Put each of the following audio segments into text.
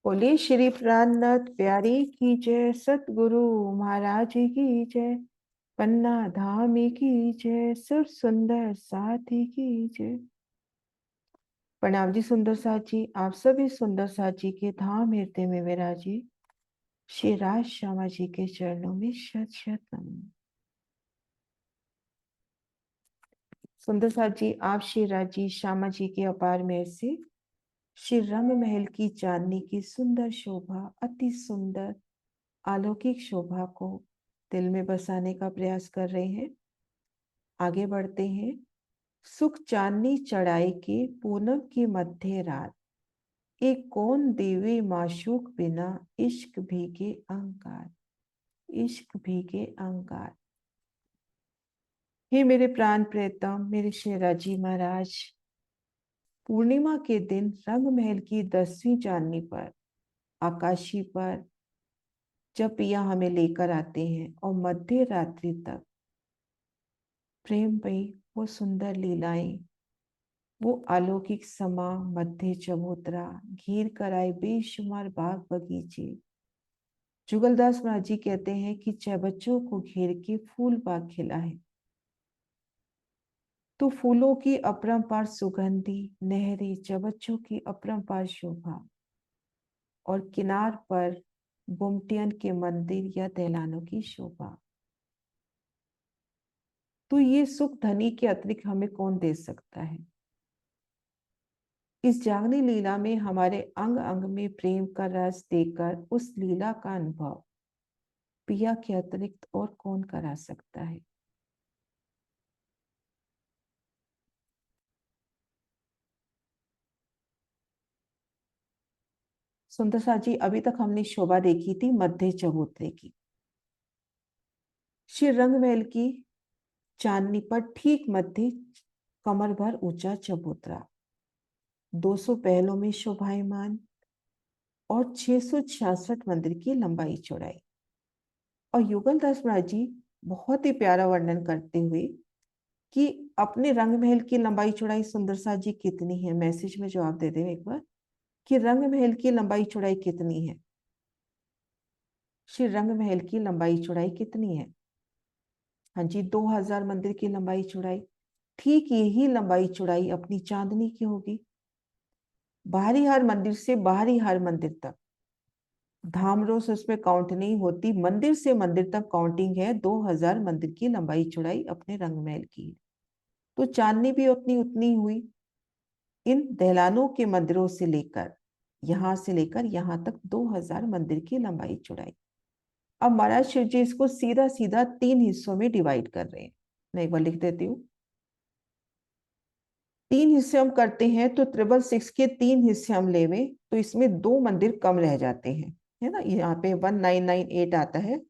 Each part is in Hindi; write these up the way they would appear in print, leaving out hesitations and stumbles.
बोले श्री प्राणनाथ प्यारी की जय, सतगुरु महाराज की जय, पन्ना धामी की जय, सुर सुंदर साथी की जय। प्रणाम जी सुंदर साथ जी, आप सभी सुंदर साथ जी के धाम हृदय में विराजी श्री राज श्यामा जी के चरणों में शत शत नमन। सुंदर साथ जी, आप श्री राज जी श्यामा जी के अपार मेहर से श्री रंग महल की चांदनी की सुंदर शोभा, अति सुंदर अलौकिक शोभा को दिल में बसाने का प्रयास कर रहे हैं। आगे बढ़ते हैं। सुख चांदनी चढ़ाई के पूनम की मध्य रात, एक कौन देवी माशूक बिना, इश्क भीगे अंगार, इश्क भीगे अंगार। हे मेरे प्राण प्रियतम, मेरे शेराजी महाराज, पूर्णिमा के दिन रंग महल की 10वीं चांदनी पर, आकाशी पर जब पिया हमें लेकर आते हैं और मध्य रात्रि तक प्रेम भई वो सुंदर लीलाएं, वो अलौकिक समा, मध्य चबूतरा, घेर कर आए बेशुमार बाग बगीचे। जुगलदास महाराज जी कहते हैं कि 6 बच्चों को घेर के फूल बाग खिला है, तो फूलों की अपरंपार सुगंधी नहरी, 6 बच्चों की अपरंपार शोभा, और किनार पर बुमटियन के मंदिर या दहलानों की शोभा। तो ये सुख धनी के अतिरिक्त हमें कौन दे सकता है। इस जागनी लीला में हमारे अंग अंग में प्रेम का रस देकर उस लीला का अनुभव पिया के अतिरिक्त और कौन करा सकता है। सुंदर सा जी, अभी तक हमने शोभा देखी थी मध्य चबूतरे की। श्री रंगमहल की चांदनी पर ठीक मध्य कमर भर ऊंचा चबूतरा, 200 पहलों में शोभायमान और 666 मंदिर की लंबाई चौड़ाई। और युगलदास महाराज जी बहुत ही प्यारा वर्णन करते हुए कि अपने रंग महल की लंबाई चौड़ाई सुंदर सा जी कितनी है, मैसेज में जवाब दे दे एक बार कि रंग महल की लंबाई चौड़ाई कितनी है। श्री रंग महल की लंबाई चौड़ाई कितनी है? हाँ जी, 2000 मंदिर की लंबाई चौड़ाई। ठीक यही लंबाई चौड़ाई अपनी चांदनी की होगी। बाहरी हर मंदिर से बाहरी हर मंदिर तक, धाम रोज उसमें काउंट नहीं होती, मंदिर से मंदिर तक काउंटिंग है। 2000 मंदिर की लंबाई चौड़ाई अपने रंग महल की। तो चांदनी भी उतनी उतनी हुई। इन दहलानों के मंदिरों से लेकर यहां तक 2000 मंदिर की लंबाई चौड़ाई। अब महाराज शिव जी इसको सीधा सीधा 3 हिस्सों में डिवाइड कर रहे हैं। मैं एक बार लिख देती हूँ। 3 हिस्से हम करते हैं तो 666 के 3 हिस्से हम लेवे तो इसमें 2 मंदिर कम रह जाते हैं, है ना। यहाँ पे 1998 आता है।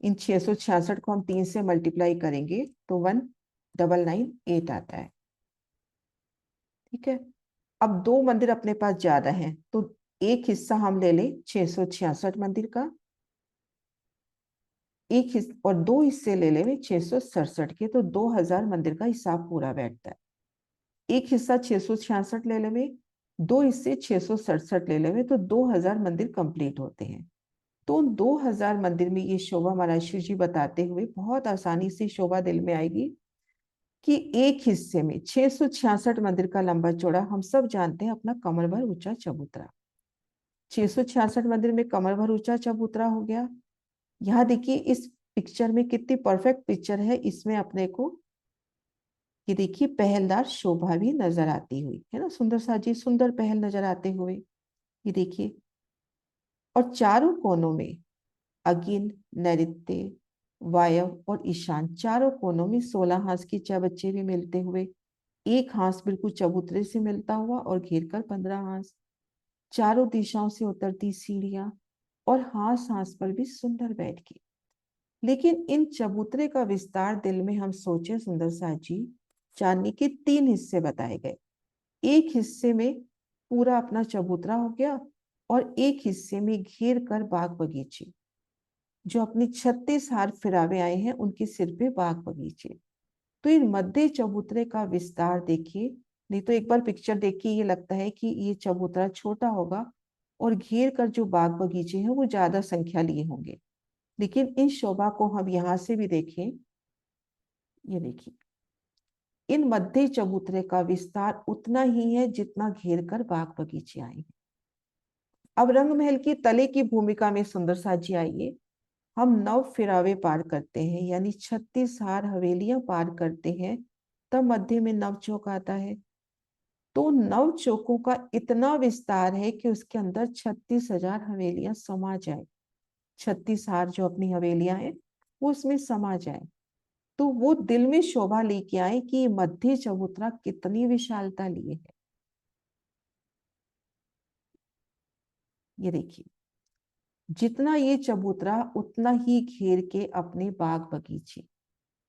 इन 666 को हम 3 से मल्टीप्लाई करेंगे तो 1998 आता है। ठीक है। अब 2 मंदिर अपने पास ज्यादा हैं तो एक हिस्सा हम ले लें 666 मंदिर का, एक हिस्सा और 2 हिस्से ले लें 667 के, तो 2000 मंदिर का हिसाब पूरा बैठता है। एक हिस्सा 666 ले लें, 2 हिस्से 667 ले लें, तो 2000 मंदिर कंप्लीट होते हैं। तो 2000 मंदिर में ये शोभा महाराज शिव जी बताते हुए बहुत आसानी से शोभा दिल में आएगी कि एक हिस्से में 666 मंदिर का लंबा चौड़ा हम सब जानते हैं अपना कमर भर ऊंचा चबूतरा। 666 मंदिर में कमर भर ऊंचा चबूतरा हो गया। यहाँ देखिए इस पिक्चर में कितनी परफेक्ट पिक्चर है। इसमें अपने को ये देखिए पहलदार शोभा भी नजर आती हुई है ना, सुंदर सा जी सुंदर पहल नजर आते हुए ये देखिए। और चारों कोनों में अगिन, नैऋत्य, वायव और ईशान, चारों कोनों में 16 हाथ की 6 बच्चे भी मिलते हुए, एक हाथ बिल्कुल चबूतरे से मिलता हुआ और घेर कर 15 हाथ, चारों दिशाओं से उतरती सीढ़ियां और हाथ हाथ पर भी सुंदर बैठ के। लेकिन इन चबूतरे का विस्तार दिल में हम सोचे सुंदर सा जी, चांदनी के 3 हिस्से बताए गए। एक हिस्से में पूरा अपना चबूतरा हो गया और एक हिस्से में घेर कर बाग बगीचे, जो अपनी 36 हार फिरावे आए हैं उनके सिर पे बाग बगीचे। तो इन मध्य चबूतरे का विस्तार देखिए, नहीं तो एक बार पिक्चर देखिए ये लगता है कि ये चबूतरा छोटा होगा, और घेर कर जो बाग बगीचे हैं वो ज्यादा संख्या लिए होंगे। लेकिन इन शोभा को हम यहां से भी देखें, ये देखिए, इन मध्य चबूतरे का विस्तार उतना ही है जितना घेर कर बाग बगीचे आए हैं। अब रंग महल की तले की भूमिका में सुंदर साथ जी आइए। हम नव फिरावे पार करते हैं, यानी 36 हार हवेलियां पार करते हैं, तब मध्य में नव चौक आता है। तो नव चौकों का इतना विस्तार है कि उसके अंदर 36,000 हवेलियां समा जाए। 36 हार जो अपनी हवेलियां हैं वो उसमें समा जाए। तो वो दिल में शोभा लेके आए कि मध्य चबूतरा कितनी विशालता लिए है। ये देखिए, जितना ये चबूतरा उतना ही घेर के अपने बाग बगीचे,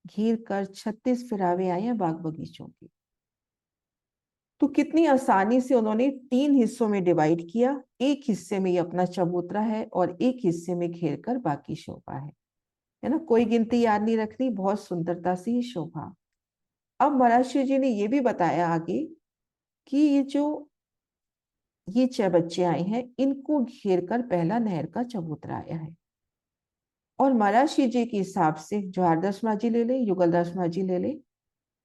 घेर कर 36 फिरावे आए हैं बाग बगीचों के। तो कितनी आसानी से उन्होंने 3 हिस्सों में डिवाइड किया। एक हिस्से में ये अपना चबूतरा है और एक हिस्से में घेर कर बाकी शोभा है ना। कोई गिनती याद नहीं रखनी, बहुत सुंदरता से ये शोभा। अब महर्षि जी ने ये भी बताया आगे कि ये 6 बच्चे आए हैं, इनको घेर कर पहला नहर का चबूतरा आया है। और महर्षि जी के हिसाब से जवाहरदास मांझी ले ले, युगलदास मांझी ले ले,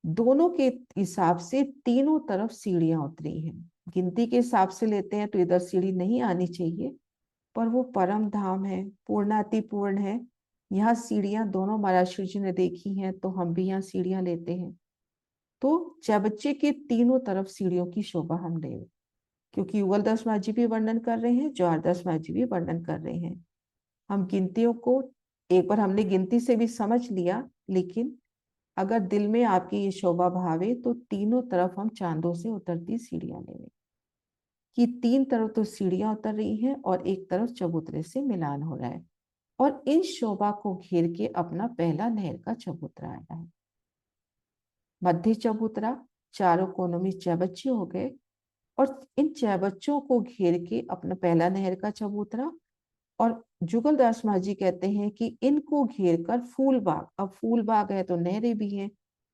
दोनों के हिसाब से तीनों तरफ सीढ़ियां उतरी हैं। गिनती के हिसाब से लेते हैं तो इधर सीढ़ी नहीं आनी चाहिए, पर वो परम धाम है, पूर्णातिपूर्ण है। यहाँ सीढ़ियां दोनों महर्षि जी ने देखी हैं, तो हम भी यहाँ सीढ़ियां लेते हैं। तो चबच्चे के तीनों तरफ सीढ़ियों की शोभा हम ले, क्योंकि युगलदास मांझी भी वर्णन कर रहे हैं, जवाहरदास मांझी भी वर्णन कर रहे हैं। हम गिनतियों को एक बार हमने गिनती से भी समझ लिया, लेकिन अगर दिल में आपकी ये शोभा भावे तो तीनों तरफ हम चांदों से उतरती सीढ़ियां ले लें कि 3 तरफ तो सीढ़ियां उतर रही हैं और एक तरफ चबूतरे से मिलान हो रहा है। और इन शोभा को घेर के अपना पहला नहर का चबूतरा आया है। मध्य चबूतरा, चारों कोनों में 6 बच्चे हो गए, और इन 6 बच्चों को घेर के अपना पहला नहर का चबूतरा। और जुगलदास मांझी कहते हैं कि इनको घेर कर फूल बाग, अब फूल बाग है तो नहरें भी हैं,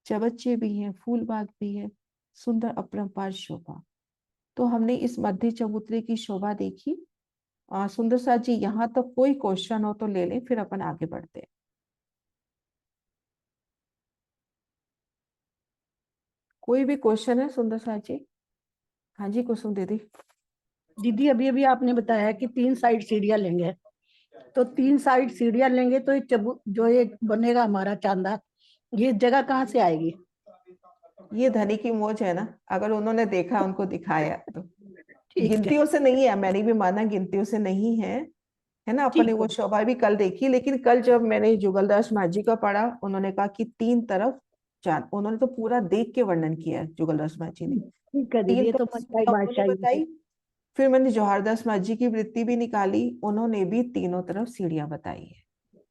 चबच्चे भी हैं, फूल बाग भी है, सुंदर अपरंपार शोभा। तो हमने इस मध्य चबूतरे की शोभा देखी। सुंदर साथ जी, यहाँ तक कोई क्वेश्चन हो तो ले लें, फिर अपन आगे बढ़ते हैं। कोई भी क्वेश्चन है सुंदर साथ जी? हाँ जी कुसुम दीदी। दीदी अभी अभी आपने बताया कि 3 साइड सीढ़ियां लेंगे, तो 3 साइड सीढ़ियां लेंगे तो जो ये बनेगा हमारा चांदा, ये जगह कहाँ से आएगी? ये धनी की मौज है ना, अगर उन्होंने देखा उनको दिखाया तो। ठीक है, गिनतियों से नहीं है, मैंने भी माना गिनतियों से नहीं है ना। अपन ने ठीक वो है। शोभा भी कल देखी, लेकिन कल जब मैंने जुगलदास मांझी का पढ़ा, उन्होंने कहा कि 3 तरफ चांद, उन्होंने तो पूरा देख के वर्णन किया है जुगलदास मांझी ने। ठीक है 3 दीदी, ये तो तरफ मस्ताई सीढ़ियां उन्होंने बादशाही है। बताई। फिर मैंने जवाहरदास मांझी की वृत्ति भी निकाली, उन्होंने भी तीनों तरफ सीढ़ियां बताई है।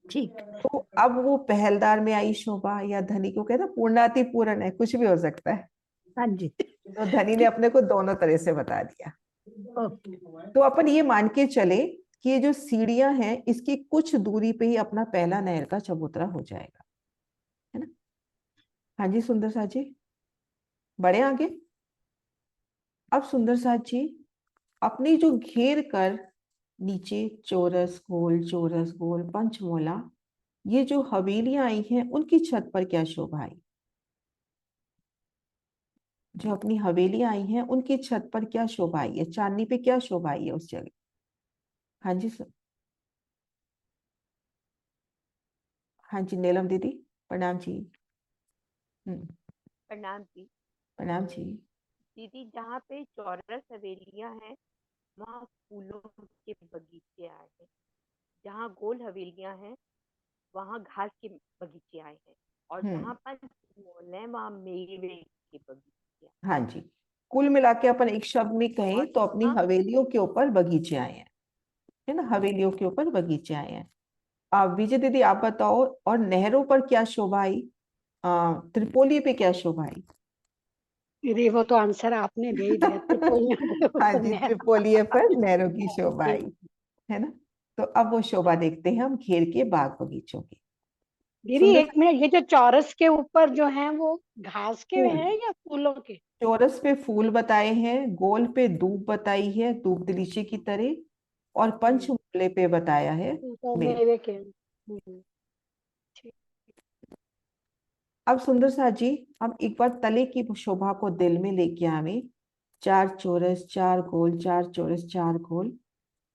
ठीक। तो अब वो पहलदार में आई शोभा, या धनी को कहते हैं पूर्णातिपूर्ण है, कुछ भी हो सकता है। हाँ जी। तो धनी ने ठीक। अपने को दोनों तरह से बता दिया। ओके। तो अपन ये मान के चले कि ये जो सीढ़ियां हैं इसकी कुछ दूरी पे ही अपना पहला नहर का चबूतरा हो जाएगा, है ना। हाँ जी सुंदर साथ जी, बढ़े आगे। अब सुंदर साथ जी, अपनी जो घेर कर नीचे चौरस गोल पंचमोला, ये जो हवेलियां आई हैं उनकी छत पर क्या शोभा आई? जो अपनी हवेलियां आई हैं उनकी छत पर क्या शोभा आई है, चांदनी पे क्या शोभा आई है उस जगह? हाँ जी सर। हाँ जी नीलम दीदी, प्रणाम जी। प्रणाम जी। प्रणाम जी। दीदी जहाँ पे चौरस हवेलियां हैं वहाँ फूलों के बगीचे आए हैं, जहाँ गोल हवेलियां हैं वहाँ घास के बगीचे आए हैं, और हम्म। जहाँ पर मॉल है वहाँ मेवे के बगीचे आए हाँ जी, कुल मिला के अपन एक शब्द में हैं। कहें और तो अपनी वहाँ हवेलियों के ऊपर बगीचे आए हैं, है ना। हवेलियों के ऊपर बगीचे आए हैं। आप विजय दीदी आप बताओ, और नहरों पर क्या शोभा आई? त्रिपोली पे क्या शोभा आई? दीदी वो तो आंसर आपने दे ही दिया, त्रिपोलियों के हाँ ऊपर जी, नहर। त्रिपोलिये पर नहरों की शोभा आई, है ना। तो अब वो शोभा देखते हैं हम घेर के बाग बगीचों की। दीदी सुंदर एक मिनट, ये जो चौरस के ऊपर जो है वो घास के फूल, हैं या फूलों के? चौरस पे फूल बताए हैं, गोल पे दूब बताई है, दूब दलीचे की तरह, और हम्म, पंचमूले पे बताया है तो मेवे। मेवे के ठीक। अब सुंदर सा जी, हम एक बार तले की शोभा को दिल में लेके आवे। चार चौरस, चार गोल, चार चौरस, चार गोल,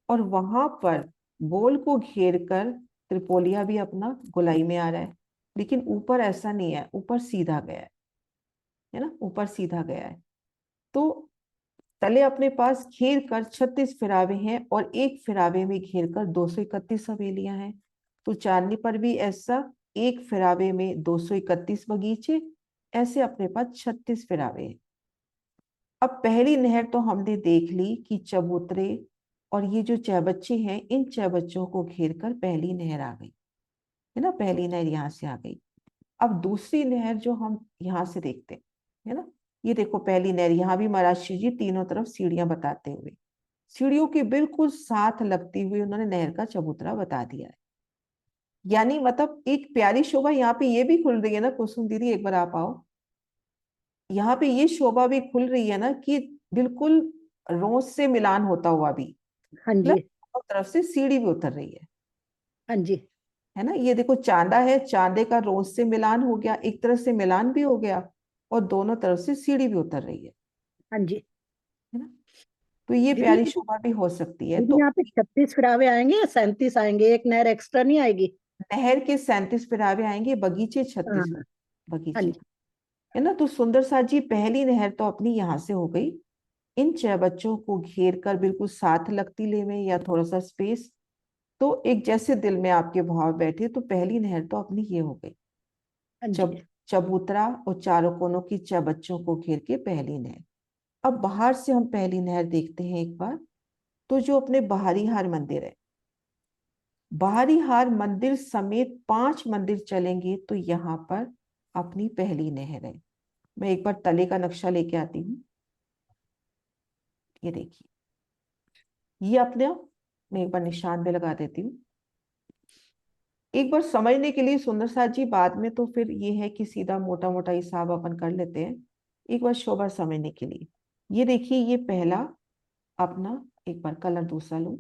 और वहां पर गोल को घेर कर त्रिपोलिया भी अपना गोलाई में आ रहा है। लेकिन ऊपर ऐसा नहीं है, ऊपर सीधा गया है ना, ऊपर सीधा गया है। तो तले अपने पास घेर कर 36 फिरावे हैं, और एक फिरावे में घेर कर 231 हवेलियां हैं। तो चांदनी पर भी ऐसा, एक फिरावे में 231 बगीचे, ऐसे अपने पास 36 फिरावे हैं। अब पहली नहर तो हमने देख ली कि चबूतरे और ये जो चौबच्चे हैं, इन चौबच्चों को घेर कर पहली नहर आ गई, है ना, पहली नहर यहाँ से आ गई। अब दूसरी नहर जो हम यहाँ से देखते हैं, है ना, ये देखो पहली नहर, यहाँ भी महाराज श्री जी तीनों तरफ सीढ़ियां बताते हुए, सीढ़ियों के बिल्कुल साथ लगती हुई उन्होंने नहर का चबूतरा बता दिया है। यानी मतलब एक प्यारी शोभा यहाँ पे ये भी खुल रही है ना कुसुम दीदी, एक बार आप आओ। यहाँ पे ये शोभा भी खुल रही है ना कि बिल्कुल रोज से मिलान होता हुआ भी, हाँ प्लस जी। तरफ से सीढ़ी भी उतर रही हाँ जी। है ना। ये देखो चांदा है, चांदे का रोज से मिलान हो गया, एक तरफ से मिलान भी हो गया, और दोनों तरफ से सीढ़ी भी उतर रही हाँ जी। है ना। तो ये दीदी, प्यारी शोभा भी हो सकती है। दीदी तो यहाँ पे 36 फिरावे आएंगे या 37 आएंगे? एक नहर एक्स्ट्रा नहीं आएगी? नहर के 37 पिरावे आएंगे, बगीचे हाँ। 36 हाँ बगीचे, जी। है ना। तो सुंदर सा जी पहली नहर तो अपनी यहाँ से हो गई। इन छह बच्चों को घेर कर बिल्कुल साथ लगती ले में या थोड़ा सा स्पेस, तो एक जैसे दिल में आपके भाव बैठे, तो पहली नहर तो अपनी ये हो गई। हाँ जी। चबूतरा और चारों कोनों की छह बच्चों को घेर के पहली नहर। अब बाहर से हम पहली नहर देखते हैं एक बार। तो जो अपने बाहरी हार मंदिर है, बाहरी हार मंदिर समेत 5 मंदिर चलेंगे तो यहाँ पर अपनी पहली नहर है। मैं एक बार तले का नक्शा लेके आती हूँ। ये देखिए, ये अपने, मैं एक बार निशान पे लगा देती हूँ। एक बार समझने के लिए सुंदर साथ जी, बाद में तो फिर ये है कि सीधा मोटा मोटा हिसाब अपन कर लेते हैं। एक बार शोभा समझने के लिए, ये देखिए, ये पहला अपना, एक बार कलर दूसरा लूं,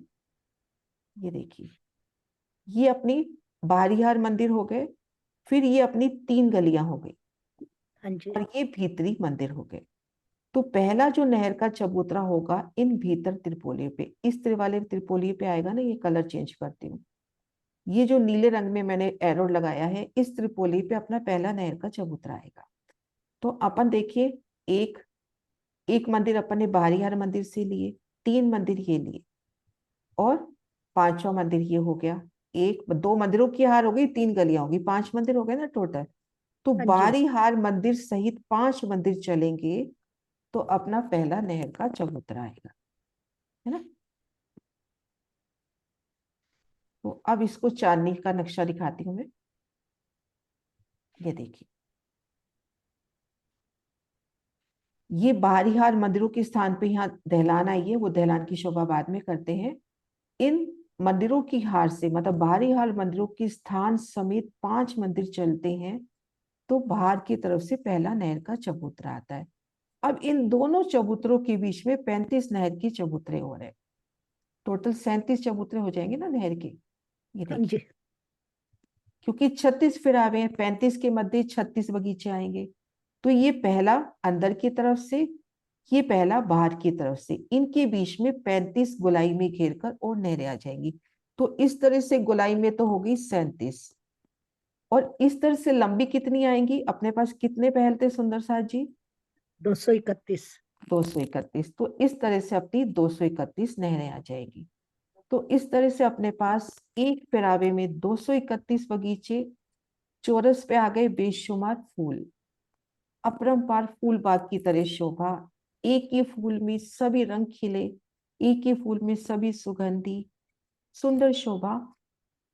ये देखिए, ये अपनी बारिहार मंदिर हो गए, फिर ये अपनी 3 गलियां हो गई, हाँ जी। और ये भीतरी मंदिर हो गए। तो पहला जो नहर का चबूतरा होगा इन भीतर त्रिपोली पे, इस तरह वाले त्रिपोली पे आएगा ना, ये कलर चेंज करती हूँ, ये जो नीले रंग में मैंने एरो लगाया है, इस त्रिपोली पे अपना पहला नहर का चबूतरा आएगा। तो अपन देखिए, एक एक मंदिर अपन ने बाहरी मंदिर से लिए, 3 मंदिर ये लिए, और 5वां मंदिर ये हो गया। एक दो मंदिरों की हार हो गई, 3 गलियां होगी, 5 मंदिर हो गए ना टोटल। तो हाँ जी। बारी हार मंदिर सहित 5 मंदिर चलेंगे तो अपना पहला नहर का चबूतरा आएगा, है ना। तो अब इसको चांदनी का नक्शा दिखाती हूँ मैं। ये देखिए, ये बाहरी हार मंदिरों के स्थान पे यहाँ दहलान आई है, वो दहलान की शोभा बाद में करते हैं। इन मंदिरों की हार से, मतलब बाहरी हार मंदिरों के स्थान समेत 5 मंदिर चलते हैं तो बाहर की तरफ से पहला नहर का चबूतरा आता है। अब इन दोनों चबूतरों के बीच में 35 नहर की चबूतरे हो रहे हैं, टोटल 37 चबूतरे हो जाएंगे ना नहर के। ये हाँ देखिए, जी। क्योंकि 36 फिरावे हैं, 35 के मध्य 36 बगीचे आएंगे। तो ये पहला अंदर की तरफ से, ये पहला बाहर की तरफ से, इनके बीच में 35 गोलाई में घेर कर और नहरें आ जाएंगी। तो इस तरह से गोलाई में तो होगी 37, और इस तरह से लंबी कितनी आएंगी, अपने पास कितने पहल थे सुंदर साथ जी? 231। 231। तो इस तरह से अपनी 231 नहरें आ जाएगी। तो इस तरह से अपने पास एक पिरावे में 231 बगीचे, चौरस पे आ गए बेशुमार फूल, अपरंपार फूल बाग की तरह शोभा। एक ही फूल में सभी रंग खिले, एक ही फूल में सभी सुगंधी, सुंदर शोभा।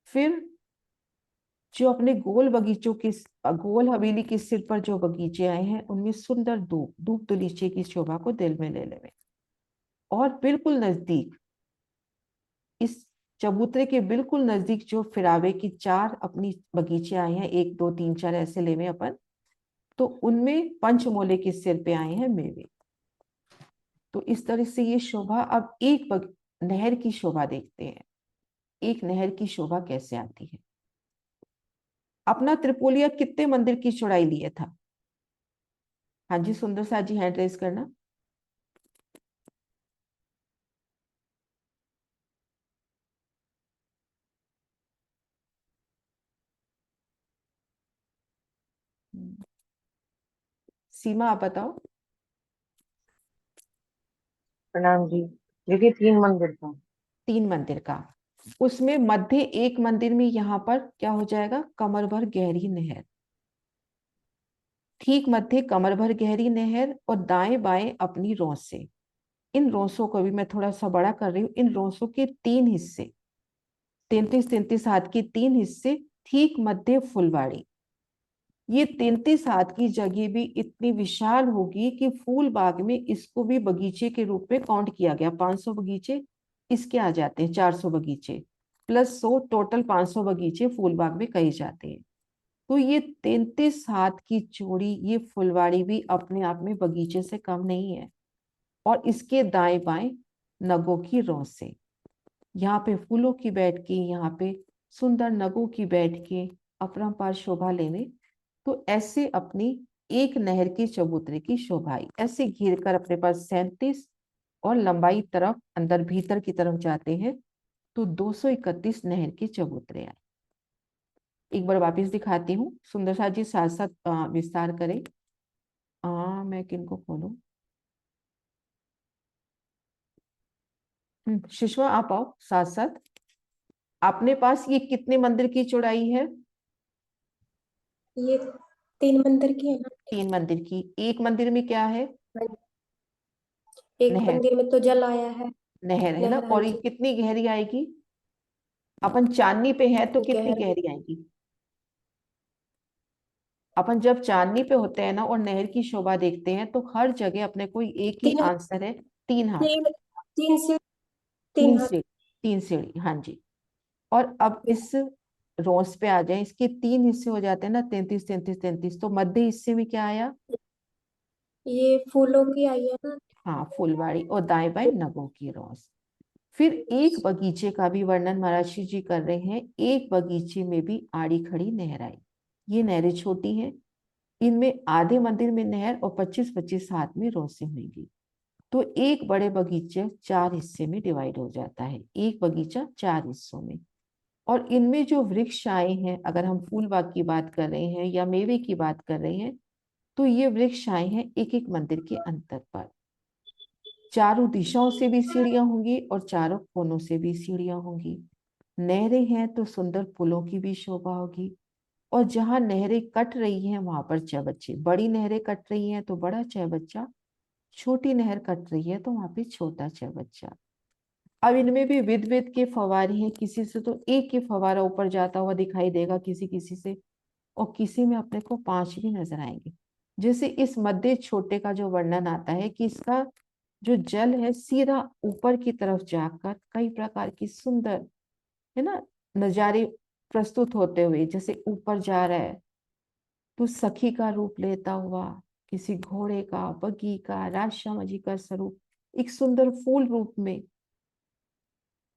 फिर जो अपने गोल बगीचों के, गोल हवेली के सिर पर जो बगीचे आए हैं, उनमें सुंदर धूप धूप दलीचे की शोभा को दिल में ले लेवे। और बिल्कुल नजदीक इस चबूतरे के बिल्कुल नजदीक जो फिरावे की 4 अपनी बगीचे आए हैं, 1 2 3 4 ऐसे लेवे अपन, तो उनमें पंचमोले के सिर पे आए हैं मेवे। तो इस तरह से ये शोभा। अब एक नहर की शोभा देखते हैं, एक नहर की शोभा कैसे आती है। अपना त्रिपोलिया कितने मंदिर की चौड़ाई लिए था? हाँ जी, सुंदर सा जी, हैंड रेज करना। सीमा आप बताओ। प्रणाम जी। देखिए 3 मंदिर था। 3 मंदिर का, उसमें मध्य एक मंदिर में यहाँ पर क्या हो जाएगा, कमर भर गहरी नहर। ठीक मध्य कमर भर गहरी नहर, और दाएं बाएं अपनी रौंसे। इन रौंसों को भी मैं थोड़ा सा बड़ा कर रही हूँ। इन रौंसों के 3 हिस्से, 33-33 हाथ की 3 हिस्से, ठीक मध्य फुलवाड़ी। ये 33 हाथ की जगह भी इतनी विशाल होगी कि फूल बाग में इसको भी बगीचे के रूप में काउंट किया गया। 500 बगीचे इसके आ जाते हैं, 400 बगीचे प्लस 100, टोटल 500 बगीचे फूल बाग में कहे जाते हैं। तो ये 33 हाथ की चौड़ी ये फुलवाड़ी भी अपने आप में बगीचे से कम नहीं है। और इसके दाएं बाएं नगों की रौंसे, यहाँ पे फूलों की बैठ के, यहाँ पे सुंदर नगों की बैठ के अपरंपार शोभा लेने। तो ऐसे अपनी एक नहर की चबूतरे की शोभाई ऐसे घेर कर अपने पास 37 और लंबाई तरफ अंदर भीतर की तरफ जाते हैं तो 231 नहर के चबूतरे आए। एक बार वापस दिखाती हूँ, सुंदर सा जी साथ साथ विस्तार करें। मैं किनको खोलूं? शिशवा आप आओ साथ साथ। अपने पास ये कितने मंदिर की चौड़ाई है? ये 3 मंदिर की है ना? 3 मंदिर की। एक मंदिर में क्या है? एक नहर। मंदिर में तो जल आया है। नहर है ना। नहर, हाँ और ये जी। कितनी गहरी आएगी? अपन चांदनी पे है तो कितनी गहरी। गहरी आएगी? अपन जब चांदनी पे होते हैं ना और नहर की शोभा देखते हैं तो हर जगह अपने को एक ही 3 आंसर है, 3 हाथ। 3 से 3 तीन हाथ। सीढ़ी, 3 सीढ़ी, हाँ जी। और अब इस रोज पे आ जाए, इसके 3 हिस्से हो जाते हैं ना, 33 33 33। तो मध्य हिस्से में क्या आया? ये फूलों की आई है ना? हाँ, फुलवाड़ी, और दाएं बाएं नगों की रोज। फिर एक बगीचे का भी वर्णन महाराज जी कर रहे हैं। एक बगीचे में भी आड़ी खड़ी नहर आई। ये नहरें छोटी हैं, इनमें आधे मंदिर में नहर और 25-25 हाथ में रोसे होंगी। तो एक बड़े बगीचे 4 हिस्से में डिवाइड हो जाता है, एक बगीचा 4 हिस्सों में। और इनमें जो वृक्ष आए हैं, अगर हम फूल बाग की बात कर रहे हैं या मेवे की बात कर रहे हैं, तो ये वृक्ष आए हैं एक एक मंदिर के अंतर पर। चारों दिशाओं से भी सीढ़ियां होंगी और चारों कोनों से भी सीढ़ियां होंगी। नहरें हैं तो सुंदर पुलों की भी शोभा होगी। और जहां नहरें कट रही हैं वहां पर चबच्चे, बड़ी नहरें कट रही हैं तो बड़ा चबच्चा, छोटी नहर कट रही है तो वहां पे छोटा चबच्चा। अब इनमें भी विध विध के फवारे हैं। किसी से तो एक ही फवारा ऊपर जाता हुआ दिखाई देगा, किसी किसी से, और किसी में अपने को 5 भी नजर आएंगे। जैसे इस मध्य छोटे का जो वर्णन आता है कि इसका जो जल है सीधा ऊपर की तरफ जाकर कई प्रकार की सुंदर, है ना, नजारे प्रस्तुत होते हुए जैसे ऊपर जा रहा है तो सखी का रूप लेता हुआ, किसी घोड़े का, बगी का, राजश्यामा जी का स्वरूप एक सुंदर फूल रूप में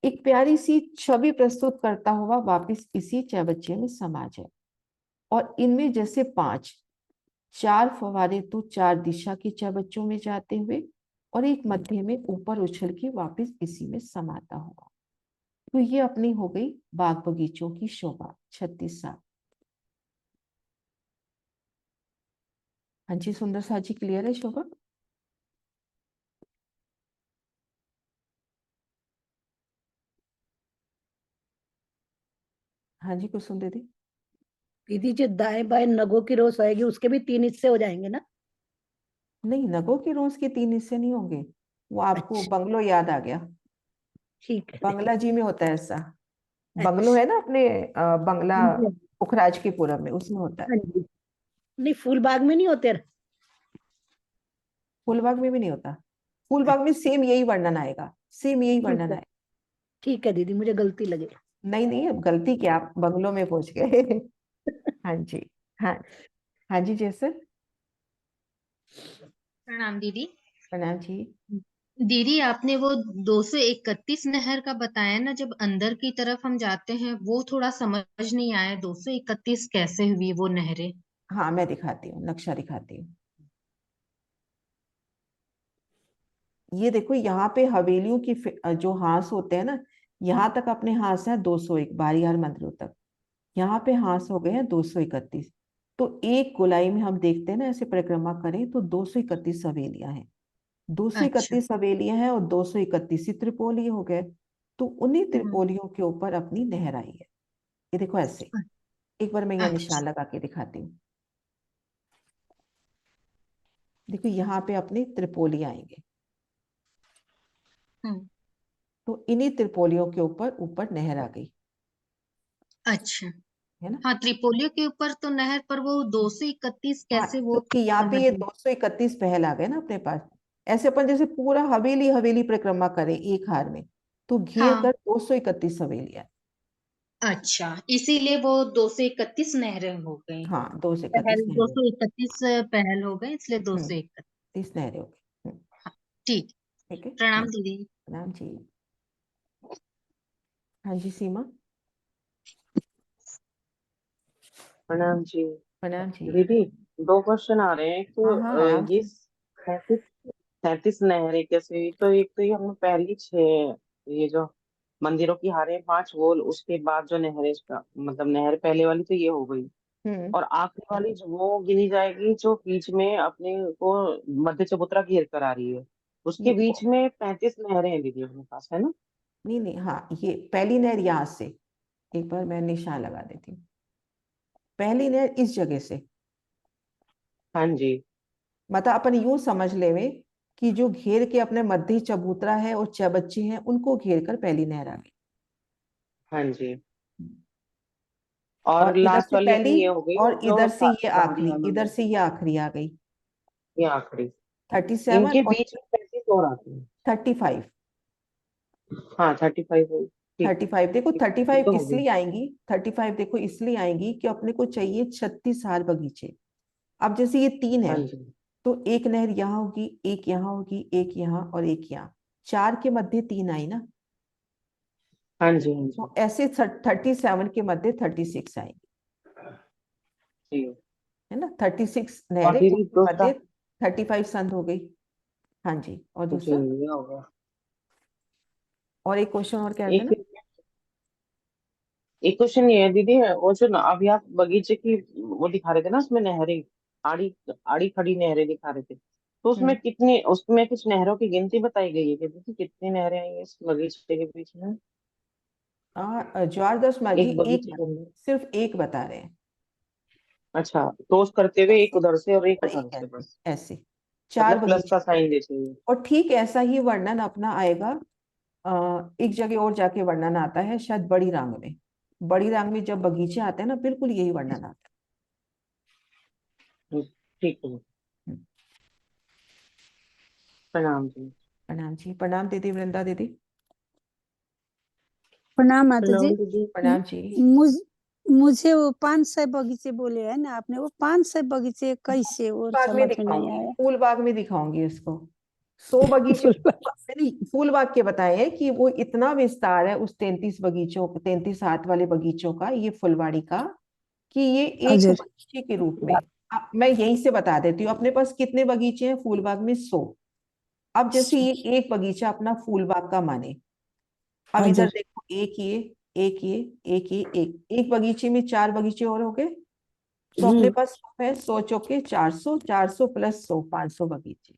एक प्यारी सी छवि प्रस्तुत करता हुआ वापिस इसी चैबच्चे में समा जाए। और इनमें जैसे 5, 4 फवारे तो 4 दिशा के चैबच्चों में जाते हुए और एक मध्य में ऊपर उछल के वापिस इसी में समाता हुआ। तो ये अपनी हो गई बाग बगीचों की शोभा 36 साल। हाँ जी, सुंदर सा जी, क्लियर है शोभा? हाँ जी, कुसुम दीदी। दीदी जो दाएं बाएं नगों की रोस आएगी उसके भी 3 हिस्से हो जाएंगे ना? नहीं, नगों के रोज के 3 हिस्से नहीं होंगे। वो आपको अच्छा, बंगलो याद आ गया। ठीक है। बंगला जी में होता है ऐसा। बंगलो अच्छा, है ना अपने, बंगला हाँ जी, पुखराज की पूरब में, उसमें होता है। हाँ जी। नहीं, फूल बाग में नहीं होते? फूलबाग में भी नहीं होता। फूलबाग में अच्छा, सेम यही वर्णन आएगा, सेम यही ठीक वर्णन है, आएगा। ठीक है दीदी, मुझे गलती लगे। नहीं नहीं, अब गलती क्या, आप बंगलों में पहुंच गए। हाँ जी। हाँ। हाँ जी जैसल। प्रणाम दीदी। प्रणाम जी। दीदी आपने वो 231 नहर का बताया ना, जब अंदर की तरफ हम जाते हैं वो थोड़ा समझ नहीं आया, 231 कैसे हुई वो नहरें? हाँ मैं दिखाती हूँ, नक्शा दिखाती हूँ। ये देखो यहाँ पे हवेलियों की जो हांस होते हैं ना, यहाँ तक अपने हांस है 201 बारीहार मंदिरों तक। यहाँ पे हांस हो गए हैं 231। तो एक गोलाई में हम देखते हैं ना, ऐसे परिक्रमा करें तो 231 हवेलियां हैं। अच्छा। 231 हवेलियां हैं और 231 ही त्रिपोली हो गए। तो उन्हीं हम्म। त्रिपोलियों के ऊपर अपनी नहर आई है। ये देखो ऐसे, एक बार मैं यहाँ अच्छा। निशान लगा के दिखाती हूँ। देखो यहाँ पे अपने त्रिपोली आएंगे। हम्म। तो इन्हीं त्रिपोलियों के ऊपर ऊपर नहर आ गई, अच्छा। है ना। हाँ, त्रिपोलियो के ऊपर तो नहर, पर वो 231 हाँ कैसे, वो क्योंकि यहाँ पे समझ ये नहीं। 231 पहल आ गए ना अपने पास। ऐसे अपन जैसे पूरा हवेली हवेली परिक्रमा करें एक हार में, तो घेर कर हाँ। 231 हवेलियां। अच्छा, इसीलिए वो 231 नहरें हो गई। हाँ 231 पहल नहरें। 231 पहल हो गए, इसलिए 231। 30 नहरें हो गई। ठीक। ठीक है। हाँ प्रणाम जी। दीदी। प्रणाम जी। हाँ जी सीमा। प्रणाम जी। प्रणाम जी। दीदी, दो क्वेश्चन आ रहे हैं हाँ हाँ कि आराम ये से। 37 नहरें कैसे हुई? तो एक तो ये हमने पहली 6, ये जो मंदिरों की हारें 5 गोल, उसके बाद जो नहरें मतलब नहर पहले वाली तो ये हो गई, हम्म। और आखिरी वाली जो वो गिनी जाएगी जो बीच में अपने को मध्य चबूतरा घेर कर आ रही है, उसके ये बीच में 35 नहरें हैं दीदी अपने पास, है ना? नहीं नहीं, हाँ ये पहली नहर यहाँ से, एक बार मैं निशान लगा देती हूँ। पहली नहर इस जगह से, हाँ जी। मतलब अपन यूं समझ लेवे कि जो घेर के अपने मध्य चबूतरा है और चबच्चे हैं, उनको घेर कर पहली नहर आ गई। हाँ जी। और और इधर लास्ट से वाली पहली, अपनी ये हो गई और जो इधर से ये बारी आखिरी, है इधर मंदिर से की, ये आखिरी आ गई। ये आखिरी। 37 इनके और बीच में 35 और आती है। 35। हाँ 35 हुई। ठीक। 35 देखो, ये 35 तो हो गई। इसलिए आएंगी, 35 देखो इसलिए आएंगी कि अपने को चाहिए 36 हार बगीचे। अब जैसे ये 3 है, हाँ जी। तो एक नहर यहाँ होगी, एक यहाँ होगी, एक यहाँ और एक यहाँ। 4 के मध्य 3 आई ना, हाँ जी। हाँ जी। तो ऐसे 37 के मध्य 36 आएंगी, जी। है ना। 36 और नहरें, दीदी उनके दूसरा। मध्य 35 संध हो गई। हाँ जी, और जी, दूसरा, ये हो गया। और एक क्वेश्चन और क्या था एक ना। एक क्वेश्चन ये है दीदी, वो जो ना अभी आप बगीचे की वो दिखा रहे थे ना, उसमें नहरें, आड़ी आड़ी खड़ी नहरें दिखा रहे थे, तो उसमें हम्म। कितनी, उसमें कुछ नहरों की गिनती बताई गई है कि दीदी कितनी नहरें आई हैं इस बगीचे के बीच में, ज्वारदास मांझी एक एक, बगीचे के अंदर? सिर्फ एक बता रहे हैं। अच्छा, क्रॉस करते हुए एक ऐसे, उधर से और एक और उधर एक से ऐसे, बस, ऐसे 4 मतलब प्लस बगीचे। का साइन दे चाहिए। और ठीक ऐसा ही वर्णन अपना आएगा, एक जगह और जाके वर्णन आता है शायद बड़ी रांग में। बड़ी रांग में जब बगीचे आते हैं ना, बिल्कुल यही वर्णन आता ठीक है। है। प्रणाम जी। प्रणाम जी। प्रणाम दीदी, वृंदा दीदी। प्रणाम माता जी। प्रणाम दीदी। प्रणाम जी। मुझ मुझे वो 500 बगीचे बोले है ना आपने, वो 500 बगीचे कैसे, और बाग में समझ में नहीं दिखाऊंगी, आया। फूल बाग में दिखाऊंगी इसको। 100 बगीचे नहीं, फूल बाग के बताए हैं कि वो इतना विस्तार है उस 33 बगीचों, 33 हाथ वाले बगीचों का, ये फुलवाड़ी का, कि ये एक हजुर। बगीचे के रूप में। मैं यहीं से बता देती हूँ, अपने पास कितने बगीचे हैं फूल बाग में? 100। अब जैसे ये एक बगीचा अपना फूल बाग का माने, अब इधर हजुर। देखो, एक ये, एक ये, एक ये, एक बगीचे में 4 बगीचे और हो गए। तो अपने पास 100 है, 100 चौके 400, 400 प्लस 100, 500 बगीचे।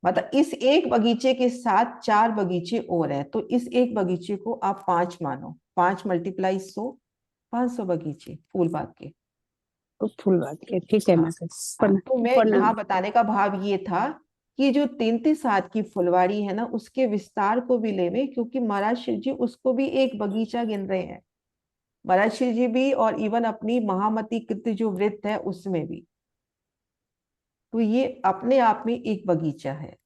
मतलब इस एक बगीचे के साथ 4 बगीचे और हैं, तो इस एक बगीचे को आप 5 मानो, 5 × 100, 500 बगीचे फूल बाग के। तो फूल बात के, ठीक है हाँ। माता जी। हाँ, तो मैं प्रणाम। यहाँ बताने का भाव ये था कि जो 33 हाथ की फुलवाड़ी है ना, उसके विस्तार को भी लेवे, क्योंकि महाराज शिव जी उसको भी एक बगीचा गिन रहे हैं। महाराज शिव जी भी, और इवन अपनी महामती कृत जो वृत्त है उसमें भी। तो ये अपने आप में एक बगीचा है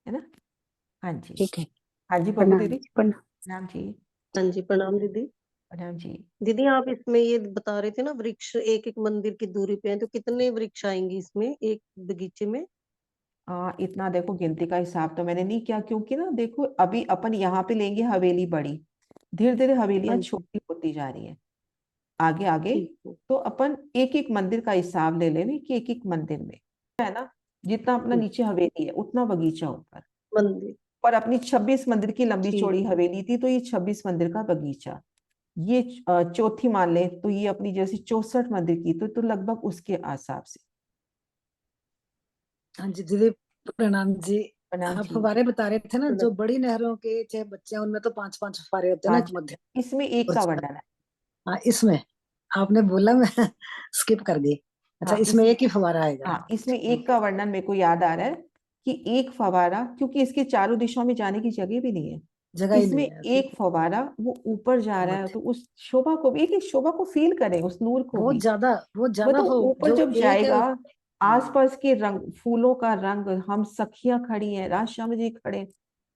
ना। हाँ जी। ठीक है। हाँ जी बबू प्रणाम दीदी। जी, प्रणाम। प्रणाम जी। हाँ जी, प्रणाम दीदी। प्रणाम जी। दीदी आप इसमें ये बता रहे थे ना, वृक्ष एक एक मंदिर की दूरी पे हैं, तो कितने वृक्ष आएंगे इसमें एक बगीचे में? इतना देखो गिनती का हिसाब तो मैंने नहीं किया, क्योंकि ना देखो अभी अपन यहाँ पे लेंगे हवेली बड़ी, धीरे धीरे हवेलियां हाँ जी, छोटी होती जा रही है आगे आगे। ठीक है। तो अपन एक एक मंदिर का हिसाब ले लेंगे कि एक एक मंदिर में है ना, जितना अपना ठीक, नीचे हवेली है उतना बगीचा ऊपर। मंदिर, और अपनी 26 मंदिर की लंबी ठीक। चौड़ी हवेली थी, तो ये 26 मंदिर का बगीचा। ये चौथी मान ले तो ये अपनी जैसे 64 मंदिर की, तो लगभग उसके हिसाब से। हाँ जी दीदी, प्रणाम जी। प्रणाम आप जी। फव्वारे बता रहे थे ना, जो बड़ी नहरों के चाहे बच्चे हैं, उनमें तो 5-5 फव्वारे होते हैं ना, एक 5, मध्य इसमें एक और का 4। वर्णन है। हाँ, इसमें आपने बोला, मैं स्किप कर गई। अच्छा, हाँ इसमें एक ही फव्वारा आएगा। हाँ, इसमें एक का वर्णन मेरे को याद आ रहा है कि एक फवारा, क्योंकि इसके चारों दिशाओं में जाने की जगह भी नहीं है, जगह ही इसमें नहीं है ऐसी। एक फवारा वो ऊपर जा रहा है, मध्य तो उस शोभा को भी, एक एक शोभा को फील करें, उस नूर को बहुत भी। ज्यादा, बहुत ज्यादा मतलब हो, ऊपर जो जब एक है जाएगा, हाँ, आसपास के रंग, फूलों का रंग, हम सखियां खड़ी हैं, राजश्याम जी खड़े हैं,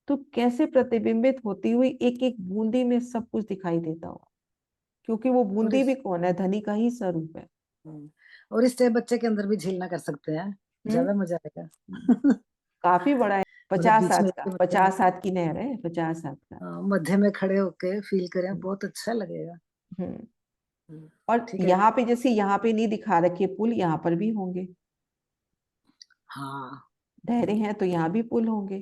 तो कैसे प्रतिबिंबित होती हुई एक एक बूंदी में सब कुछ दिखाई देता हो, क्योंकि वो और बूंदी भी इस कौन है, धनी का ही स्वरूप है। और इस चाहे बच्चे के अंदर भी झीलना कर सकते हैं, हम्म। ज्यादा मजा आएगा। काफी बड़ा है, मतलब 50 बीच हाथ में का, एक मध्य 50 हाथ की नहर है, 50 हाथ का। मध्य में खड़े होके फील करें, हम्म। बहुत अच्छा लगेगा। हम्म। हम्म, और ठीक है। यहाँ पे जैसे यहाँ पे नहीं दिखा रखे पुल, यहाँ पर भी होंगे। हाँ नहरें हैं तो यहाँ भी पुल होंगे।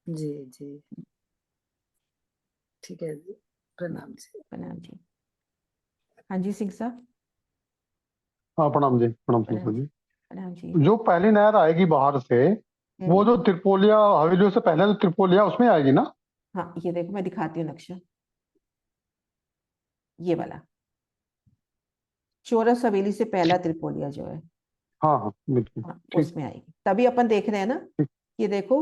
जी जी, ठीक है जी, प्रणाम जी। प्रणाम जी। हाँ जी सिंह साहब। हाँ प्रणाम जी, प्रणाम प्रणाम संस्था जी। जी। प्रणाम जी। जो पहली नहर आएगी बाहर से, वो हम्म। जो त्रिपोलिया हवेलियों से पहले जो त्रिपोलिया उसमें आएगी ना? हाँ ये देखो मैं दिखाती हूँ नक्शा, ये वाला चौरस हवेली से पहला त्रिपोलिया जो है, हाँ हाँ बिल्कुल। हाँ ठीक उसमें आएगी। तभी अपन देख रहे हैं ना, ठीक। ये देखो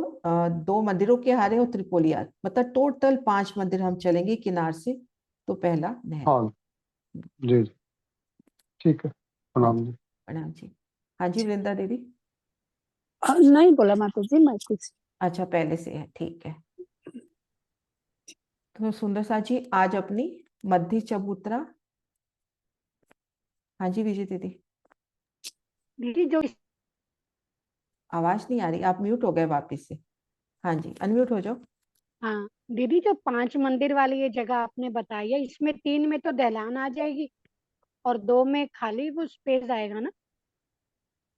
2 मंदिरों के हारे और त्रिपोलिया, मतलब टोटल 5 मंदिर हम चलेंगे किनार से, तो पहला नहर। हाँ जी जी, ठीक है, हाँ प्रणाम जी। जी। प्रणाम जी। हाँ जी वृंदा दीदी। नहीं बोला माता जी, मैं कुछ। अच्छा पहले से है, ठीक है। तो सुंदर सा जी आज अपनी मध्य चबूतरा। हाँ जी विजय दीदी। दीदी जो आवाज नहीं आ रही, आप म्यूट हो गए वापिस से। हाँ जी अनम्यूट हो जाओ। हाँ दीदी, जो 5 मंदिर वाली ये जगह आपने बताई है, इसमें 3 में तो दहलान आ जाएगी और 2 में खाली वो स्पेस आएगा ना,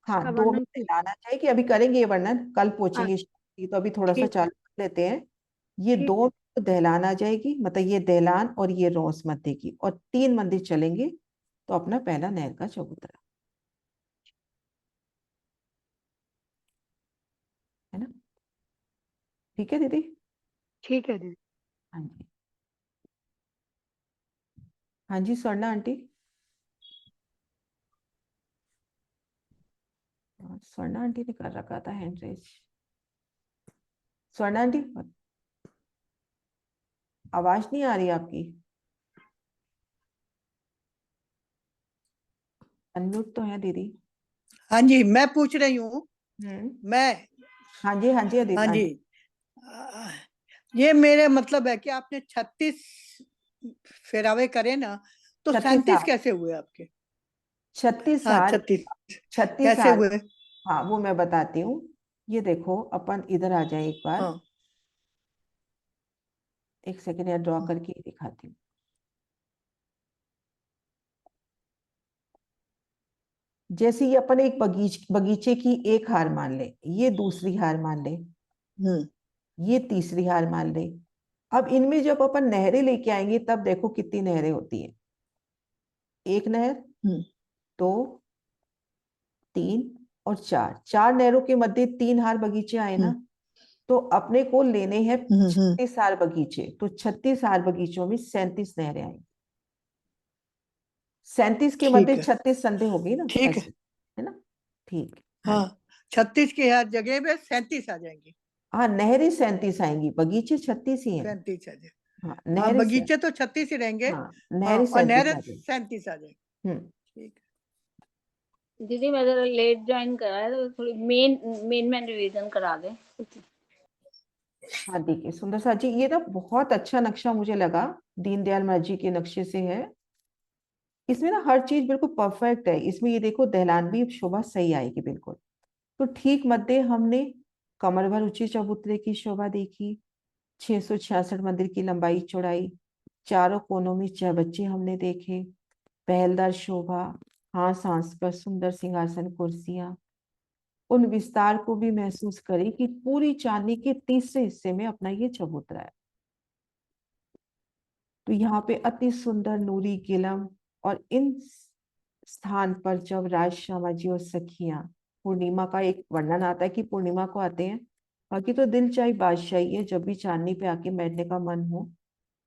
हाँ इसका 2 में वर्णन दिलाना चाहिए कि अभी करेंगे ये वर्णन, कल हाँ पहुंचेंगे, तो अभी थोड़ा सा ठीक चालू कर लेते हैं। ये ठीक 2 में तो दहलान आ जाएगी, मतलब ये दहलान और ये रोस मध्य की, और 3 मंदिर चलेंगे, तो अपना पहला नहर का चबूतरा है ना। ठीक है दीदी। ठीक है दीदी। हाँ जी। हाँ जी स्वर्णा आंटी। स्वर्णा आंटी ने कर रखा था हैंड रेज। स्वर्णा आंटी आवाज नहीं आ रही आपकी, अनम्यूट तो है दीदी। हाँ जी, मैं पूछ रही हूँ। मैं हाँ जी हाँ जी हाँ हाँ जी, जी। ये मेरे मतलब है कि आपने 36 फेरावे करे ना, तो 36 37 हार, कैसे हुए आपके? 36 हाँ, हार, 36 36 कैसे हार। हुए? हाँ वो मैं बताती हूँ। ये देखो अपन इधर आ जाए एक बार, हाँ एक सेकंड यार, ड्रॉ करके ही दिखाती हूँ। जैसे ये अपन एक बगीचे की एक हार मान ले, ये दूसरी हार मान ले, हम्म ये तीसरी हार मान ले। अब इनमें जब अपन नहरें लेके आएंगे, तब देखो कितनी नहरें होती हैं। एक नहर, हम्म 2, 3 और 4, 4 नहरों के मध्य 3 हार बगीचे आए ना, हम्म तो अपने को लेने हैं हम्म 36 हार बगीचे, तो 36 हार बगीचों में 37 नहरें आएंगी। 37 के मध्य ठीक है, 36 संधि हो गई ना, ठीक है। ऐसे है ना। ठीक। हाँ हाँ, 36 की हर जगह पे 37 आ जाएंगी। हाँ, नहरें 37 आएंगी, बगीचे 36 ही हैं। 37 आ जाएंगे। हाँ हाँ, नहरें से, बगीचे तो 36 ही रहेंगे। हाँ हाँ, नहरें और 37 नहरें आ जाएंगी। 37 आ जाएंगी। हम्म। ठीक है। दीदी मैं जरा लेट ज्वाइन करा है, तो थोड़ी मेन मेन रिवीजन करा दे। हाँ देखिए सुंदर सा जी, ये ना बहुत अच्छा नक्शा मुझे लगा, दीनदयाल मांझी के नक्शे से है। इसमें ना हर चीज बिल्कुल परफेक्ट है। इसमें ये देखो दहलान भी शोभा सही आएगी बिल्कुल। तो ठीक मध्य हमने कमर भर ऊंची चबूतरे की शोभा देखी, 666 मंदिर की लंबाई चौड़ाई, चारों कोनों में चहबच्चे हमने देखे, पहलदार शोभा, हाथ सांस पर सुंदर सिंहासन कुर्सियां, उन विस्तार को भी महसूस करें कि पूरी चांदी के तीसरे हिस्से में अपना ये चबूतरा है। तो यहाँ पे अति सुंदर नूरी गिलम, और इन स्थान पर जब राज श्यामा जी और सखियां, पूर्णिमा का एक वर्णन आता है कि पूर्णिमा को आते हैं, बाकी तो दिल चाहे बादशाही है, जब भी चांदनी पे आके बैठने का मन हो।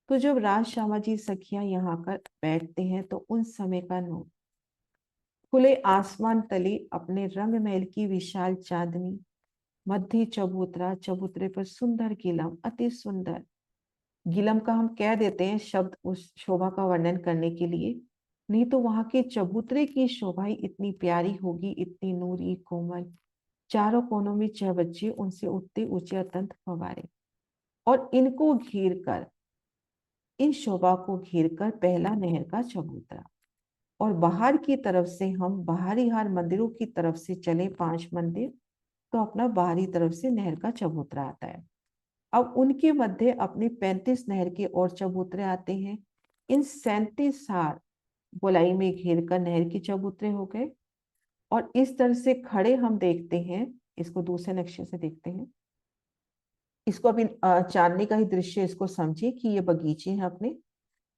तो जब राज श्यामा जी सखियां यहाँ कर बैठते हैं तो उन समय का नोट, खुले आसमान तले अपने रंग महल की विशाल चांदनी, मध्य चबूतरा, चबूतरे पर सुंदर गिलम, अति सुंदर गिलम का हम कह देते हैं शब्द उस शोभा का वर्णन करने के लिए, नहीं तो वहां के चबूतरे की शोभा ही इतनी प्यारी होगी, इतनी नूरी कोमल, चारों कोनों में चहबच्चे, उनसे उठते ऊंचे अतंत फवारे, और इनको घेर कर, इन शोभा को घेर कर पहला नहर का चबूतरा। और बाहर की तरफ से हम बाहरी हार मंदिरों की तरफ से चले 5 मंदिर, तो अपना बाहरी तरफ से नहर का चबूतरा आता है। अब उनके मध्य अपने 35 नहर के और चबूतरे आते हैं। इन 37 हार गोलाई में घेर कर नहर के चबूतरे हो गए। और इस तरह से खड़े हम देखते हैं, इसको दूसरे नक्शे से देखते हैं, इसको अभी चांदनी का ही दृश्य इसको समझिए कि ये बगीचे हैं अपने।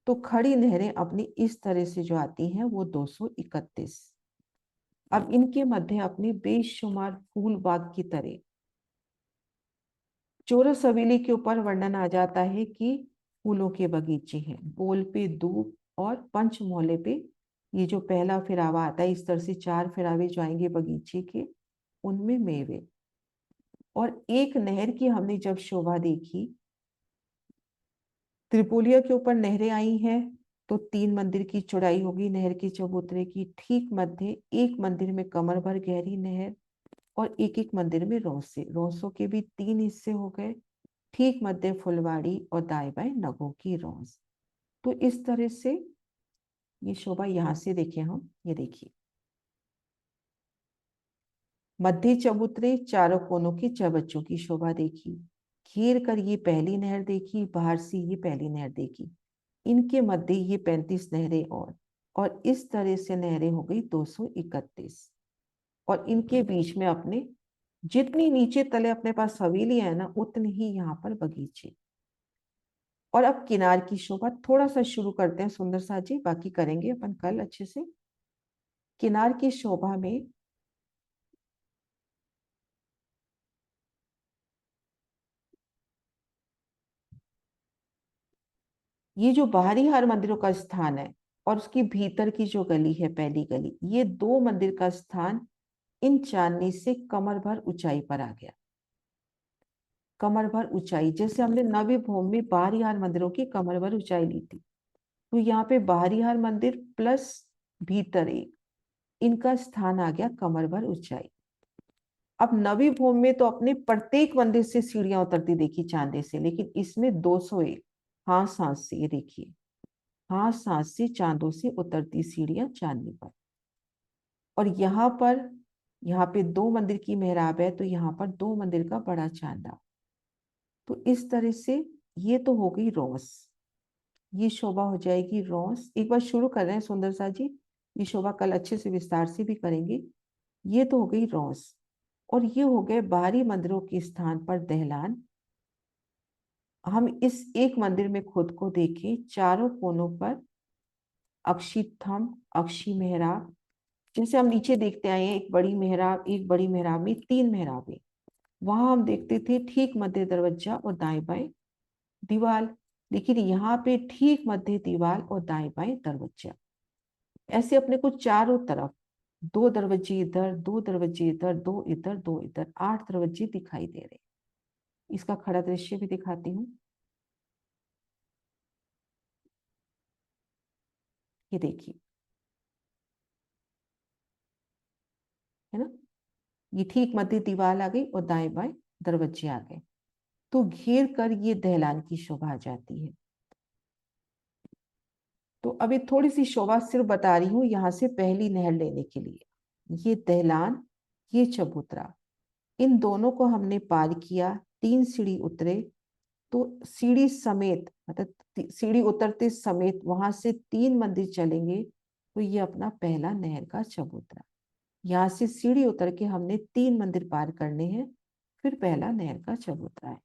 तो खड़ी नहरें अपनी इस तरह से जो आती हैं वो 231। अब इनके मध्य अपनी बेशुमार फूल बाग की तरह चौरस हवेली के ऊपर वर्णन आ जाता है कि फूलों के बगीचे हैं, बोल पे दूब, और पंच मोहल्ले पे ये जो पहला फिरावा आता है, इस तरह से 4 फिरावे जो आएंगे बगीचे के, उनमें मेवे। और एक नहर की हमने जब शोभा देखी, त्रिपोलिया के ऊपर नहरें आई हैं, तो 3 मंदिर की चौड़ाई होगी नहर के चबूतरे की। ठीक मध्य एक मंदिर में कमर भर गहरी नहर, और एक एक मंदिर में रौसे, रौसों के भी 3 हिस्से हो गए। ठीक मध्य फुलवाड़ी और दाएं बाएं नगों की रौस। तो इस तरह से ये शोभा यहां से देखें हम, ये देखिए मध्य चबूतरे, चारों कोनों की चबच्चों की शोभा देखी, घेर कर ये पहली नहर देखी, बाहर से ये पहली नहर देखी, इनके मध्य ये 35 नहरें, और इस तरह से नहरें हो गई 231। और इनके बीच में अपने जितनी नीचे तले अपने पास हवेली है ना, उतनी ही यहाँ पर बगीचे। और अब किनार की शोभा थोड़ा सा शुरू करते हैं सुंदर सा जी, बाकी करेंगे अपन कल अच्छे से। किनार की शोभा में ये जो बाहरी हर मंदिरों का स्थान है, और उसकी भीतर की जो गली है पहली गली, ये 2 मंदिर का स्थान इन चांदनी से कमर भर ऊंचाई पर आ गया। कमर भर ऊंचाई, जैसे हमने नवी भूमि में बाहरी हार मंदिरों की कमर भर ऊंचाई ली थी, तो यहाँ पे बाहरी हार मंदिर प्लस भीतर एक, इनका स्थान आ गया कमर भर ऊंचाई। अब नवी भूमि में तो अपने प्रत्येक मंदिर से सीढ़ियां उतरती देखी चांदे से, लेकिन इसमें 201 हाथ सांस से, ये देखिए हाथ सांस से चांदों से उतरती सीढ़ियां चांदनी पर। और यहाँ पे 2 मंदिर की मेहराब है, तो यहाँ पर 2 मंदिर का बड़ा चांदा। तो इस तरह से ये तो हो गई रोस, ये शोभा हो जाएगी रोस। एक बार शुरू कर रहे हैं सुंदर सा जी, ये शोभा कल अच्छे से विस्तार से भी करेंगे। ये तो हो गई रोस, और ये हो गए बाहरी मंदिरों के स्थान पर दहलान। हम इस एक मंदिर में खुद को देखें, चारों कोनों पर अक्षी थंब, अक्षी मेहराब, जैसे हम नीचे देखते आए हैं, एक बड़ी मेहराब, एक बड़ी मेहराब में 3 मेहराबें। वहां हम देखते थे ठीक मध्य दरवाजा और दाएं बाएं दीवार, लेकिन यहाँ पे ठीक मध्य दीवार और दाएं बाएं दरवाजा। ऐसे अपने को चारों तरफ 2 दरवाजे इधर, 2 दरवाजे इधर, 2 इधर, 2 इधर, 8 दरवाजे दिखाई दे रहे। इसका खड़ा दृश्य भी दिखाती हूँ, ये देखिए, है ना, ये ठीक मध्य दीवार आ गई और दाएं बाएं दरवाजे आ गए। तो घेर कर ये दहलान की शोभा आ जाती है। तो अभी थोड़ी सी शोभा सिर्फ बता रही हूँ यहाँ से पहली नहर लेने के लिए। ये दहलान, ये चबूतरा, इन दोनों को हमने पार किया, 3 सीढ़ी उतरे, तो सीढ़ी समेत मतलब सीढ़ी उतरते समेत वहां से 3 मंदिर चलेंगे तो ये अपना पहला नहर का चबूतरा। यहाँ से सीढ़ी उतर के हमने 3 मंदिर पार करने हैं, फिर पहला नहर का चबूतरा है।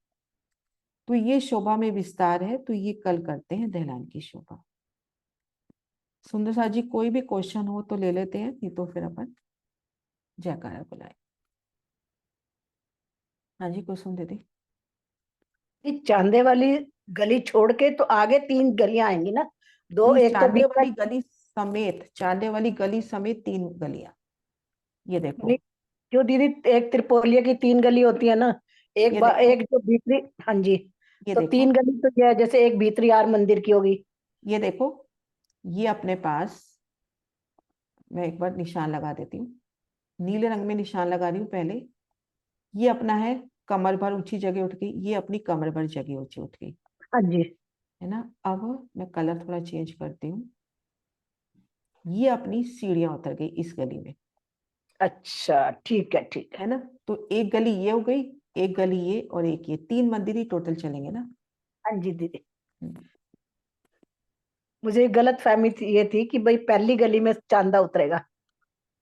तो ये शोभा में विस्तार है, तो ये कल करते हैं दहलान की शोभा। सुंदर सा जी कोई भी क्वेश्चन हो तो ले लेते हैं, नहीं तो फिर अपन जयकारा बुलाए। हाँ जी, क्वेश्चन दे दे। इस चांदे वाली गली छोड़ के तो आगे 3 गलियां आएंगी ना, दो नहीं, एक तो चांदे बीच वाली गली समेत, चांदे वाली गली समेत 3 गलियां, ये देखो। नहीं, जो दीदी एक त्रिपोलिया की 3 गली होती है ना, ये देखो, एक जो भीतरी, हाँ जी, ये तो देखो, 3 गली तो ये है, जैसे एक भीतरी यार मंदिर की होगी। ये देखो, ये अपने पास, मैं एक बार निशान लगा देती हूँ, नीले रंग में निशान लगा रही हूँ पहले। ये अपना है कमर भर ऊंची जगह उठ गई, ये अपनी कमर भर जगह ऊंची उठ गई, हाँ जी, है ना। अब मैं कलर थोड़ा चेंज करती हूँ, ये अपनी सीढ़ियां उतर गई इस गली में, अच्छा ठीक है, ठीक है। है ना। तो एक गली ये हो गई, एक गली ये, और एक ये, 3 मंदिर ही टोटल चलेंगे ना। हाँ जी दीदी, हम्म, मुझे गलत फहमी ये थी कि भाई पहली गली में चांदा उतरेगा।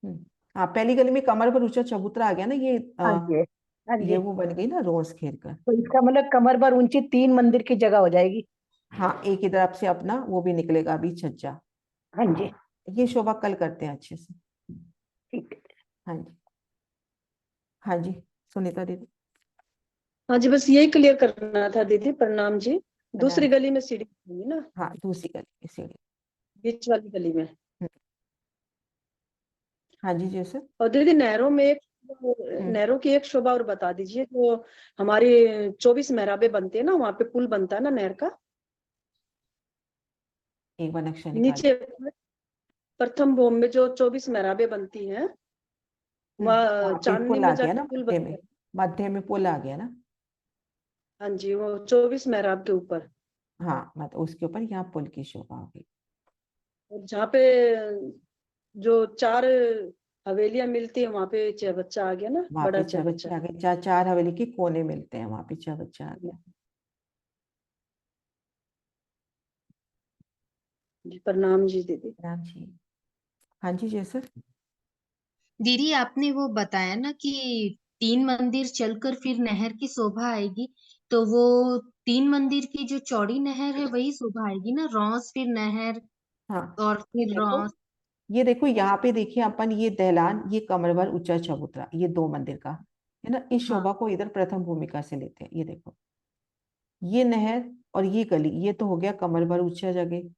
हाँ, पहली गली में कमर पर ऊंचा चबूतरा आ गया ना, ये हाँ जी, हाँ ये जी, वो बन गई ना रोज घेर कर। तो इसका मतलब कमर भर ऊंची 3 मंदिर की जगह हो जाएगी। हाँ, एक ही तरफ से अपना वो भी निकलेगा अभी छज्जा। हाँ जी, ये शोभा कल करते हैं अच्छे से। ठीक है। हाँ जी, हाँ जी, सुनीता दीदी। हाँ जी, बस यही क्लियर करना था दीदी। प्रणाम जी। दूसरी प्रणाम। गली में सीढ़ी होगी ना, हाँ, दूसरी गली की सीढ़ी। बीच वाली गली में। हाँ जी, जैसे। और दीदी नहरों में एक, नहरों की एक शोभा और बता दीजिए। जो हमारी 24 मेहराबें बनती है ना, वहां पे पुल बनता है ना नहर का, एक बार नक्शा निकाल। नीचे प्रथम भूमि में जो 24 मेहराबें बनती हैं, वहाँ वहाँ पे चांदनी पुल आ में गया जाके ना, पुल मध्य बनता में, है। मध्य में पुल आ गया ना। हाँ जी, वो 24 मेहराब के ऊपर। हाँ, मतलब उसके ऊपर यहाँ पुल की शोभा होगी। और जहाँ पे जो 4 हवेलियां मिलती है, वहां पे चौबच्चा आ गया ना, वहां बड़ा पे चौबच्चा। चबच्चे आ गए, 4 हवेली के कोने मिलते हैं, वहां पे चबच्चा आ गया। जी प्रणाम जी दीदी। राम जी। हाँ जी, जैसे। दीदी आपने वो बताया ना कि 3 मंदिर चलकर फिर नहर की शोभा आएगी, तो वो 3 मंदिर की जो चौड़ी नहर है वही शोभा आएगी ना, रौस फिर नहर हाँ, और ये फिर देखो, रौस। ये देखो, यहाँ पे देखिए अपन, ये दहलान, ये कमर भर ऊंचा चबूतरा, ये 2 मंदिर का, है ना। इस हाँ शोभा को इधर प्रथम भूमिका से लेते हैं। ये देखो, ये नहर और ये गली, ये तो हो गया कमर भर ऊंचा जगह।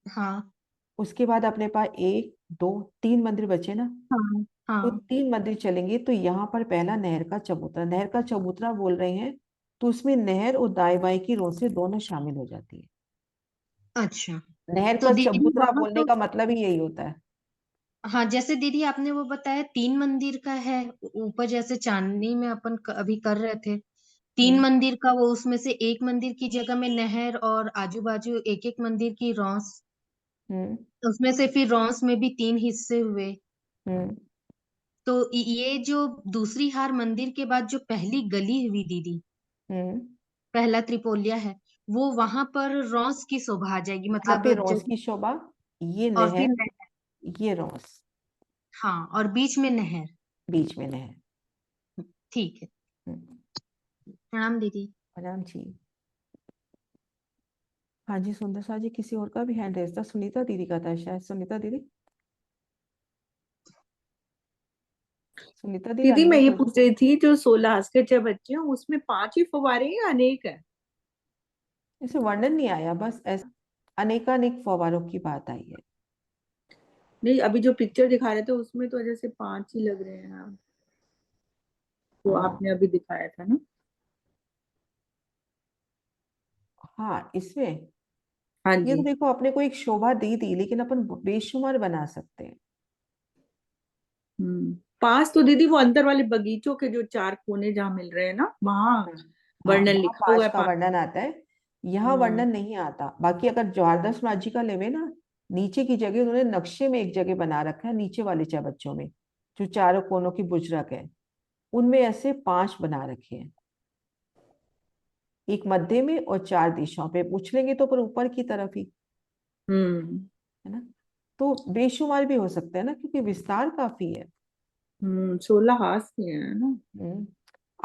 हाँ उसके बाद अपने पास 1 2 3 मंदिर बचे ना। हाँ तो हाँ। 3 मंदिर चलेंगे, तो यहाँ पर पहला नहर का चबूतरा, नहर का चबूतरा बोल रहे हैं, तो उसमें नहर और दाएं बाएं की रोसें दोनों शामिल हो जाती है। अच्छा, नहर तो का दीदी चबूतरा वहां बोलने तो, का मतलब ही यही होता है। हाँ जैसे दीदी आपने वो बताया 3 मंदिर का है, ऊपर जैसे चांदनी में अपन अभी कर रहे थे, 3 हम्म मंदिर का, वो उसमें से एक मंदिर की जगह में नहर और आजू बाजू एक एक मंदिर की रौस, हम्म उसमें से फिर रौस में भी 3 हिस्से हुए। हम्म तो ये जो दूसरी हार मंदिर के बाद जो पहली गली हुई दीदी, हम्म पहला त्रिपोलिया है, वो वहां पर रौस की शोभा आ जाएगी, यहाँ मतलब पे जो, रोस की शोभा, ये और फिर नहर, ये रोस, हाँ, और बीच में नहर। बीच में नहर। ठीक है। हम्म, प्रणाम दीदी। प्रणाम जी। हाँ जी, सुंदर सा जी, किसी और का भी हैंड रेस था, सुनीता दीदी का था शायद। सुनीता दीदी, सुनीता दीदी दीदी मैं अनम्यूट ये हो पूछ जाए। रही थी, जो 16 हाथ के बच्चे हैं उसमें 5 ही फव्वारे हैं या अनेक है? इसे वर्णन नहीं आया, बस ऐसा अनेकानेक फव्वारों की बात आई है। नहीं, अभी जो पिक्चर दिखा रहे थे उसमें तो जैसे 5 ही लग रहे हैं, जो हाँ, आपने अभी दिखाया था ना। हाँ, इसमें हाँ ये तो जी। देखो, अपने को एक शोभा दी थी, लेकिन अपन बेशुमार बना सकते हैं। 5 तो दीदी वो अंदर वाले बगीचों के जो 4 कोने जहाँ मिल रहे हैं ना, वहां हाँ, वर्णन वहाँ लिखा हुआ 5 है का वर्णन आता है, यहाँ वर्णन नहीं आता। बाकी अगर जवारदस माझी का लेवे ना, नीचे की जगह उन्होंने नक्शे में एक जगह बना रखा है, नीचे वाले बच्चों में जो चारों कोनों की बुजरक है, उनमें ऐसे 5 बना रखे हैं, एक मध्य में और 4 दिशाओं पे। पूछ लेंगे तो पर ऊपर की तरफ ही, है ना। तो बेशुमार भी हो सकता है ना, क्योंकि विस्तार काफी है। 16 हाथ के हैं ना।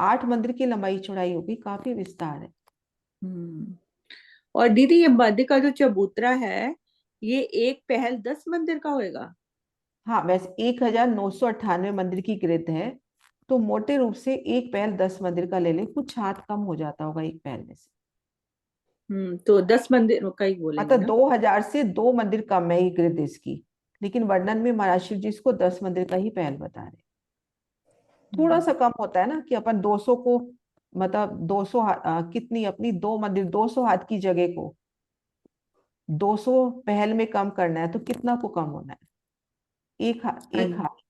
8 मंदिर की लंबाई चौड़ाई होगी, काफी विस्तार है। और दीदी ये मध्य का जो चबूतरा है, ये एक पहल 10 मंदिर का होएगा? हाँ, वैसे 1998 मंदिर की ग्रिड है, तो मोटे रूप से एक पहल 10 मंदिर का ले ले, कुछ हाथ कम हो जाता होगा एक पहल में से। तो 10 मंदिर का ही बोलेंगे मतलब ना। 2000 से 2 मंदिर कम है ये ग्रिड इसकी, लेकिन वर्णन में महाराज शिव जी इसको 10 मंदिर का ही पहल बता रहे। थोड़ा सा कम होता है ना, कि अपन 200 को, मतलब 200 कितनी अपनी 2 मंदिर 200 हाथ की जगह को 200 पहल में कम करना है, तो कितना को कम होना है, एक हाथ।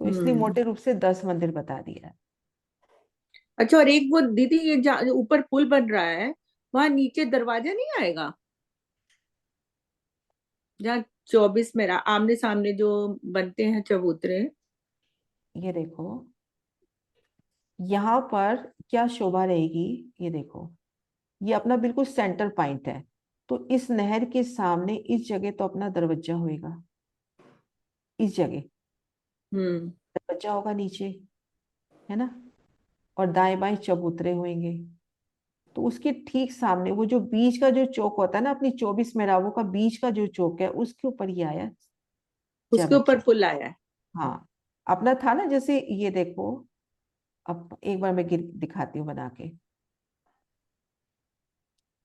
तो इसलिए मोटे रूप से 10 मंदिर बता दिया है। अच्छा, और एक वो दीदी ये ऊपर पुल बन रहा है, वहां नीचे दरवाजा नहीं आएगा? जहाँ 24 मेरा आमने सामने जो बनते हैं चबूतरे। ये देखो यहाँ पर क्या शोभा रहेगी, ये देखो, ये अपना बिल्कुल सेंटर पॉइंट है, तो इस नहर के सामने इस जगह तो अपना दरवाजा होएगा, इस जगह दरवाजा होगा नीचे, है ना, और दाएं बाएं चबूतरे होंगे। तो उसके ठीक सामने वो जो बीच का जो चौक होता है ना, अपनी 24 मेहराबों का बीच का जो चौक है, उसके ऊपर ही आया उसके ऊपर पुल आया है। हाँ, अपना था ना, जैसे ये देखो, अब एक बार मैं दिखाती हूँ बना के।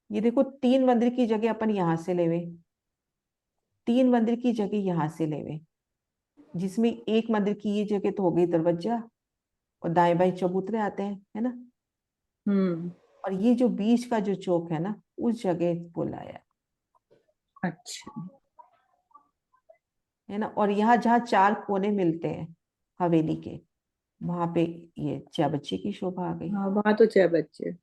ये देखो 3 मंदिर की जगह अपन यहां से लेवे, 3 मंदिर की जगह यहां से लेवे, जिसमें एक मंदिर की ये जगह तो हो गई दरवाजा, और दाएं बाएं चबूतरे आते हैं, है ना। और ये जो बीच का जो चौक है ना, उस जगह पुल आया। अच्छा, है ना। और यहाँ जहाँ 4 कोने मिलते हैं हवेली के, वहां पे ये 6 बच्चे की शोभा आ गई। हाँ, वहां तो 6 बच्चे।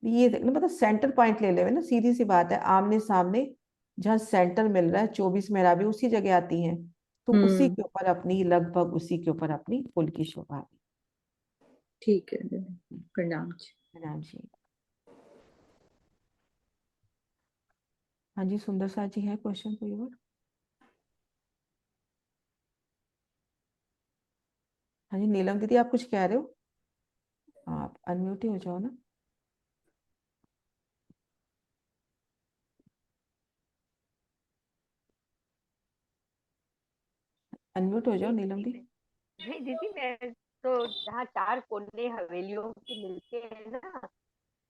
ये देखना, मतलब सेंटर पॉइंट ले लेवे ना, सीधी सी बात है, आमने सामने जहाँ सेंटर मिल रहा है, 24 मेहराबें उसी जगह आती हैं, तो उसी के ऊपर अपनी, लगभग उसी के ऊपर अपनी पुल की शोभा आ गई। ठीक है दीदी, प्रणाम जी। प्रणाम जी। हाँ जी, सुंदर सा जी है क्वेश्चन कोई और? हाँ जी, नीलम दीदी आप कुछ कह रहे हो? आप अनम्यूट ही हो जाओ ना। अनम्यूट हो जाओ नीलम दी। नहीं दीदी, मैं तो जहाँ 4 कोने हवेलियों के मिलते हैं ना,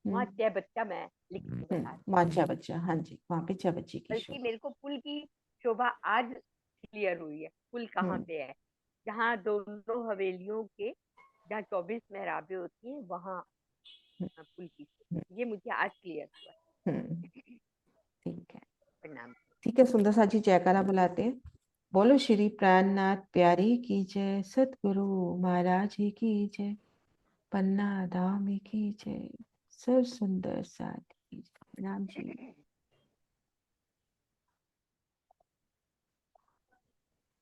वहाँ 6 बच्चा मैं लिख के बता रही। वहाँ 6 बच्चा, हाँ जी, वहाँ पे 6 बच्चे की बल्कि शोभा। मेरे को पुल की शोभा आज क्लियर हुई है। पुल कहाँ पे है? जहाँ दोनों हवेलियों के, जहाँ 24 मेहराबें होती हैं, वहाँ पुल की शोभा, ये मुझे आज क्लियर हुआ। ठीक है, प्रणाम। ठीक है, सुंदर सा जी जयकारा बुलाते हैं। बोलो श्री प्राणनाथ प्यारी की जय, सतगुरु महाराज जी की जय, पन्ना धाम की जय, सब सुंदर साथ की जय। प्रणाम जी।